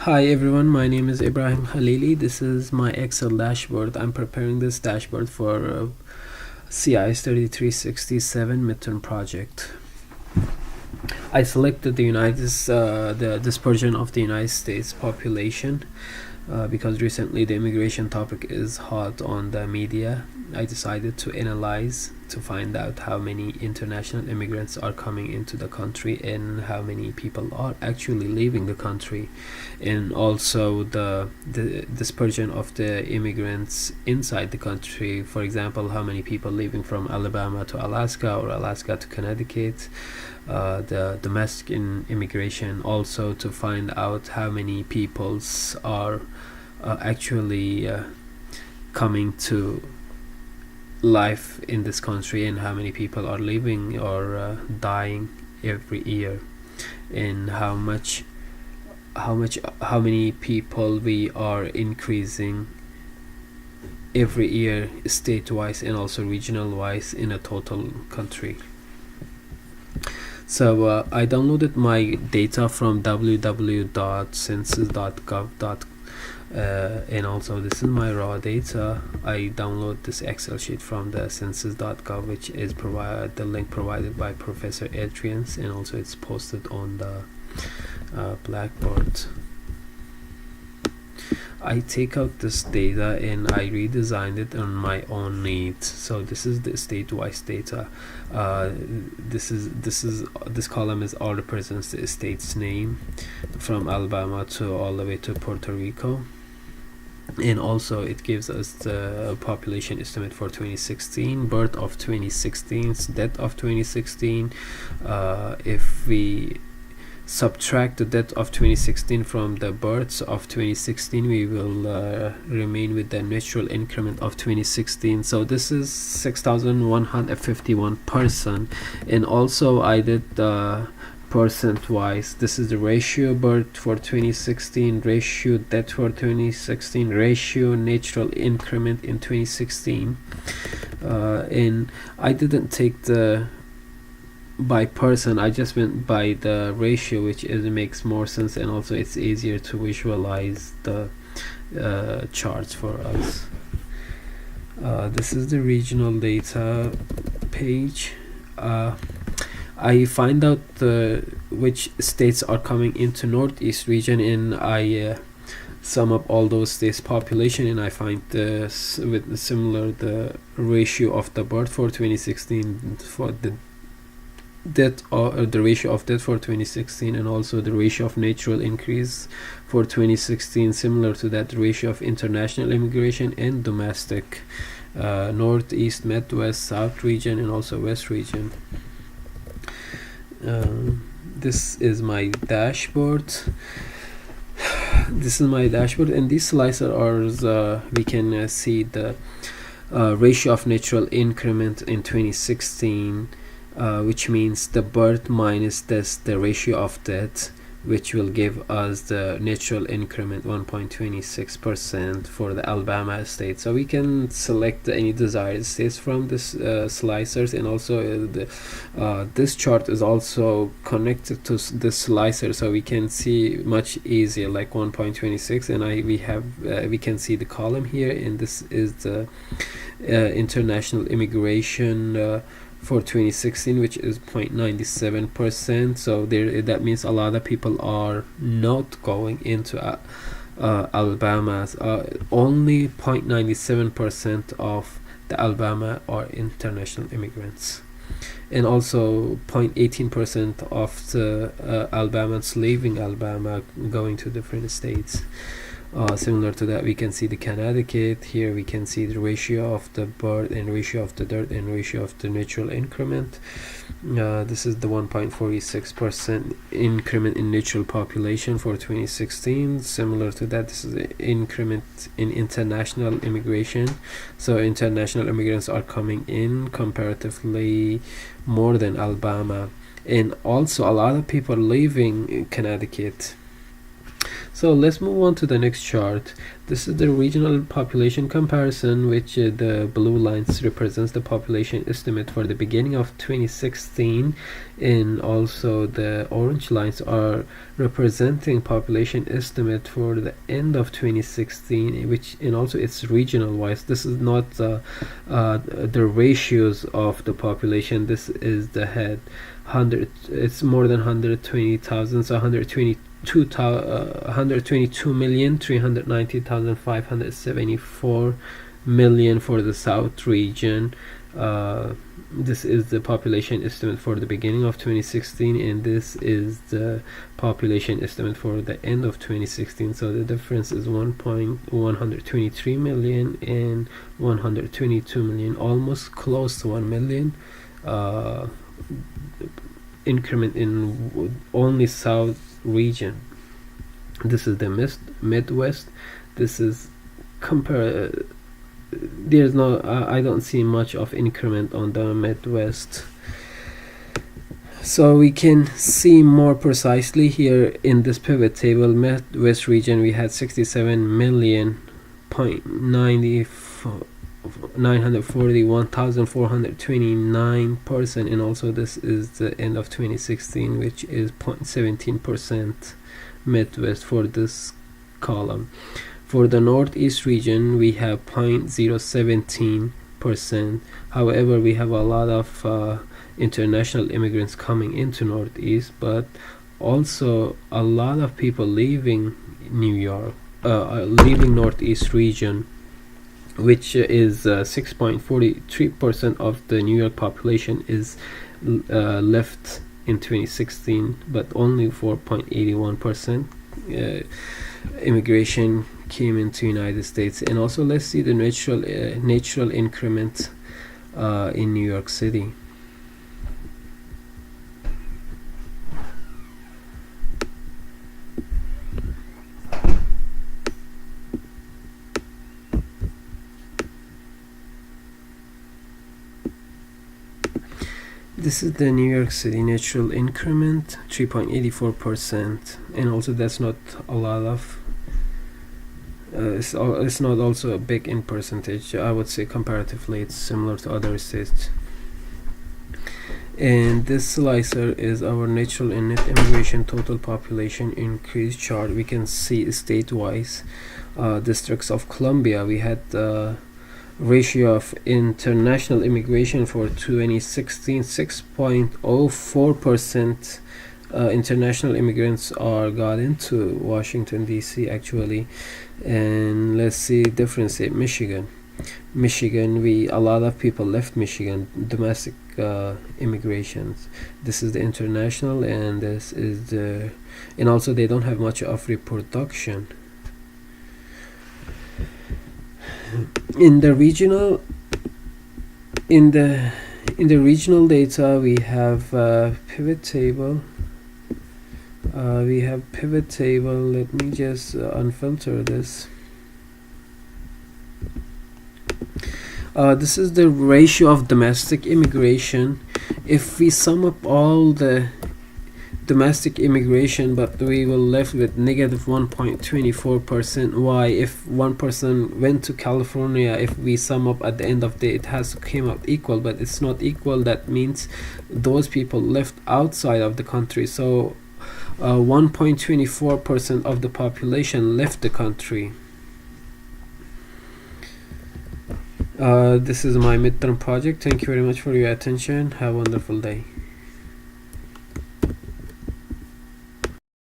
Hi everyone, my name is Ibrahim Khalili. This is my Excel dashboard. I'm preparing this dashboard for CIS 3367 midterm project. I selected the dispersion of the United States population because recently the immigration topic is hot on the media. I decided to analyze to find out how many international immigrants are coming into the country and how many people are actually leaving the country, and also the dispersion of the immigrants inside the country. For example, how many people leaving from Alabama to Alaska or Alaska to Connecticut, the domestic immigration, also to find out how many peoples are actually coming to life in this country, and how many people are living or dying every year, and how many people we are increasing every year state-wise and also regional-wise in a total country. So I downloaded my data from www.census.gov. And also this is my raw data. I download this Excel sheet from the census.gov, which is the link provided by Professor Adrians, and also it's posted on the Blackboard. I take out this data and I redesigned it on my own needs. So this is the state-wise data. This column is all represents the state's name from Alabama to all the way to Puerto Rico, and also it gives us the population estimate for 2016, birth of 2016, death of 2016. If we subtract the death of 2016 from the births of 2016, we will remain with the natural increment of 2016. So this is 6,151 person, and also I did percent wise. This is the ratio birth for 2016, ratio death for 2016, ratio natural increment in 2016, and I didn't take the by person, I just went by the ratio, which makes more sense, and also it's easier to visualize the charts for us. This is the regional data page. I find out which states are coming into Northeast region, and I sum up all those states population, and I find with similar the ratio of the birth for 2016 for the death, or the ratio of death for 2016, and also the ratio of natural increase for 2016, similar to that ratio of international immigration and domestic, Northeast, Midwest, South region, and also West region. This is my dashboard. And these slicers are we can see the ratio of natural increment in 2016, which means the birth minus the ratio of death, which will give us the natural increment 1.26% for the Alabama state. So we can select any desired states from this slicers, and also this chart is also connected to this slicer, so we can see much easier like 1.26, and we can see the column here, and this is the international immigration for 2016, which is 0.97%. so that means a lot of people are not going into Alabama. Only 0.97% of the Alabama are international immigrants, and also 0.18% of the Alabamans leaving Alabama going to different states. Similar to that, we can see the Connecticut. Here we can see the ratio of the birth and ratio of the death and ratio of the natural increment. This is the 1.46% increment in natural population for 2016. Similar to that, this is the increment in international immigration. So international immigrants are coming in comparatively more than Alabama, and also a lot of people leaving Connecticut. So let's move on to the next chart. This is the regional population comparison, which the blue lines represents the population estimate for the beginning of 2016, and also the orange lines are representing population estimate for the end of 2016, which, and also it's regional wise. This is not the ratios of the population. This is the head 100. It's more than 120,000, so 122,390,574 million for the south region. This is the population estimate for the beginning of 2016, and this is the population estimate for the end of 2016. So the difference is 1.123 million and 122 million, almost close to 1 million increment in only south region. This is the Midwest. This is there's no I don't see much of increment on the Midwest. So we can see more precisely here in this pivot table. Midwest region, we had 67 million point 941,429 person, and also this is the end of 2016, which is 0.17% Midwest for this column. For the Northeast region, we have 0.017%. However, we have a lot of international immigrants coming into Northeast, but also a lot of people leaving New York, leaving Northeast region, which is 6.43% of the New York population is left in 2016, but only 4.81% immigration came into United States. And also let's see the natural increment in New York City. This is the New York City natural increment, 3.84%, and also that's not a lot of it's not also a big in percentage. I would say comparatively it's similar to other states. And this slicer is our natural and net immigration total population increase chart. We can see state-wise. Districts of Columbia, we had ratio of international immigration for 2016, 6.04% international immigrants got into Washington DC actually. And let's see difference in Michigan, a lot of people left Michigan, domestic immigrations. This is the international, and this is the, and also they don't have much of reproduction. In the regional regional data, we have pivot table. Let me just unfilter this. This is the ratio of domestic immigration. If we sum up all the domestic immigration, but we will left with negative 1.24%. Why? If one person went to California, if we sum up at the end of the day, it has to come out equal, but it's not equal. That means those people left outside of the country. So 1.24% of the population left the country. This is my midterm project. Thank you very much for your attention. Have a wonderful day.